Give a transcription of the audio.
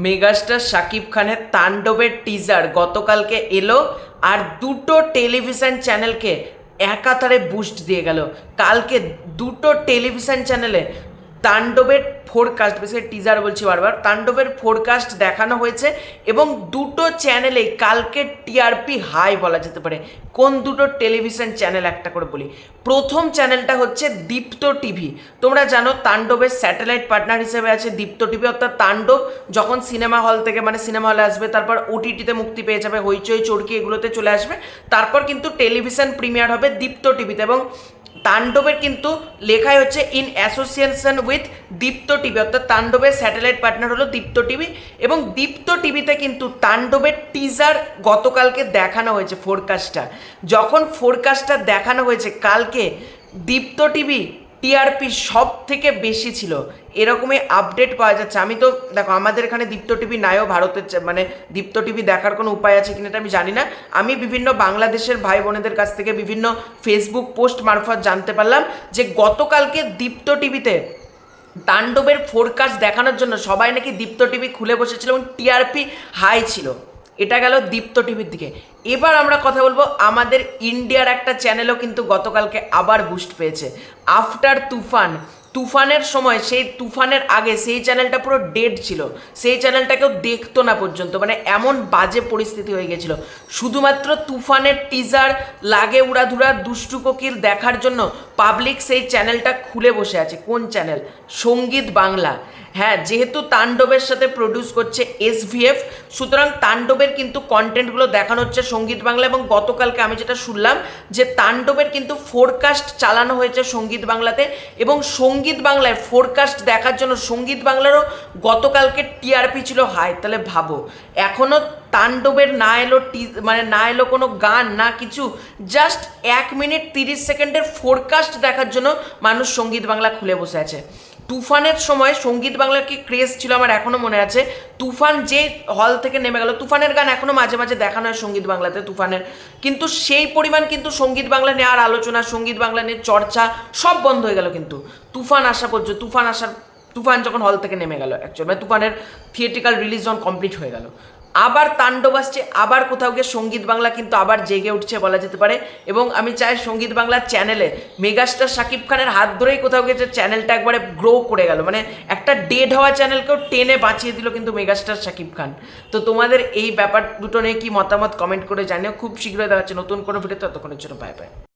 Megastar Shakib খানের তাণ্ডবের teaser গতকালকে এলো আর দুটো টেলিভিশন চ্যানেলকে একাতারে বুস্ট দিয়ে গেল। কালকে দুটো টেলিভিশন চ্যানেলে তাণ্ডবের ফোরকাস্ট, বেশি টিজার বলছি বারবার, তাণ্ডবের ফোরকাস্ট দেখানো হয়েছে এবং দুটো চ্যানেলে কালকে টিআরপি হাই বলা যেতে পারে। কোন দুটো টেলিভিশন চ্যানেল একটা করে বলি। প্রথম চ্যানেলটা হচ্ছে দীপ্ত টিভি। তোমরা জানো তাণ্ডবের স্যাটেলাইট পার্টনার হিসেবে আছে দীপ্ত টিভি, অর্থাৎ তাণ্ডব যখন সিনেমা হল থেকে সিনেমা হলে আসবে, তারপর ওটিটিতে মুক্তি পেয়ে যাবে, হইচই চরকি এগুলোতে চলে আসবে, তারপর কিন্তু টেলিভিশন প্রিমিয়ার হবে দীপ্ত টিভিতে। এবং তাণ্ডবের কিন্তু লেখাই হচ্ছে in association with Deepto TV, অর্থাৎ তাণ্ডবের স্যাটেলাইট পার্টনার হলো দীপ্ত টিভি। এবং দীপ্ত টিভিতে কিন্তু তাণ্ডবের টিজার গতকালকে দেখানো হয়েছে। ফোরকাস্টটা যখন ফোরকাস্টটা দেখানো হয়েছে কালকে, দীপ্ত টিভি টিআরপি সব থেকে বেশি ছিল, এরকমই আপডেট পাওয়া যাচ্ছে। আমি তো দেখো, আমাদের এখানে দীপ্ত টিভি নাইও ভারতের, দীপ্ত টিভি দেখার কোনো উপায় আছে কিনা এটা আমি জানি না। আমি বিভিন্ন বাংলাদেশের ভাই বোনেদের কাছ থেকে বিভিন্ন ফেসবুক পোস্ট মারফত জানতে পারলাম যে গতকালকে দীপ্ত টিভিতে তাণ্ডবের ফোরকাস্ট দেখানোর জন্য সবাই নাকি দীপ্ত টিভি খুলে বসেছিল এবং টিআরপি হাই ছিল। এটা গেল দীপ্ত টিভির দিকে। এবার আমরা কথা বলবো আমাদের ইন্ডিয়ার একটা চ্যানেলও কিন্তু গতকালকে আবার বুস্ট পেয়েছে। আফটার তুফান, তুফানের সময়, সেই তুফানের আগে সেই চ্যানেলটা পুরো ডেড ছিল, সেই চ্যানেলটা কেউ দেখতো না পর্যন্ত, এমন বাজে পরিস্থিতি হয়ে গেছিলো। শুধুমাত্র তুফানের টিজার, লাগে উড়াধুরা, দুষ্টু কোকিল দেখার জন্য পাবলিক সেই চ্যানেলটা খুলে বসে আছে। কোন চ্যানেল? সঙ্গীত বাংলা। হ্যাঁ, যেহেতু তাণ্ডবের সাথে প্রডিউস করছে এসভিএফ, সুতরাং তাণ্ডবের কিন্তু কন্টেন্টগুলো দেখানো হচ্ছে সঙ্গীত বাংলা। এবং গতকালকে আমি যেটা শুনলাম যে তাণ্ডবের কিন্তু ফোরকাস্ট চালানো হয়েছে সঙ্গীত বাংলাতে, এবং সঙ্গীত বাংলায় ফোরকাস্ট দেখার জন্য সঙ্গীত বাংলারও গতকালকে টিআরপি ছিল হাই। তাহলে ভাবো, এখনও তাণ্ডবের না এলো না এলো কোনো গান না কিছু, জাস্ট 1 মিনিট 30 সেকেন্ডের ফোরকাস্ট দেখার জন্য মানুষ সঙ্গীত বাংলা খুলে বসে আছে। তুফানের সময় সঙ্গীত বাংলার কি ক্রেজ ছিল আমার এখনও মনে আছে। তুফান যে হল থেকে নেমে গেল, তুফানের গান এখনও মাঝে মাঝে দেখানো হয় সঙ্গীত বাংলাতে তুফানের, কিন্তু সেই পরিমাণ কিন্তু সঙ্গীত বাংলা নিয়ে আর আলোচনা, সঙ্গীত বাংলা নিয়ে চর্চা সব বন্ধ হয়ে গেল। কিন্তু তুফান আসা পর্যন্ত, তুফান যখন হল থেকে নেমে গেল, অ্যাকচুয়ালি তুফানের থিয়েট্রিক্যাল রিলিজ যখন কমপ্লিট হয়ে গেল, আবার তাণ্ডব আসছে, আবার কোথাও গিয়ে সঙ্গীত বাংলা কিন্তু আবার জেগে উঠছে বলা যেতে পারে। এবং আমি চাই সঙ্গীত বাংলার চ্যানেলে মেগাস্টার শাকিব খানের হাত ধরেই কোথাও গিয়ে চ্যানেলটা একবারে গ্রো করে গেল, একটা ডেড হওয়া চ্যানেলকেও টেনে বাঁচিয়ে দিল কিন্তু মেগাস্টার শাকিব খান। তো তোমাদের এই ব্যাপার দুটো নিয়ে কি মতামত কমেন্ট করে জানিও। খুব শীঘ্রই দেখা হচ্ছে নতুন কোনো ভিডিও, ততক্ষণের জন্য বাই বাই।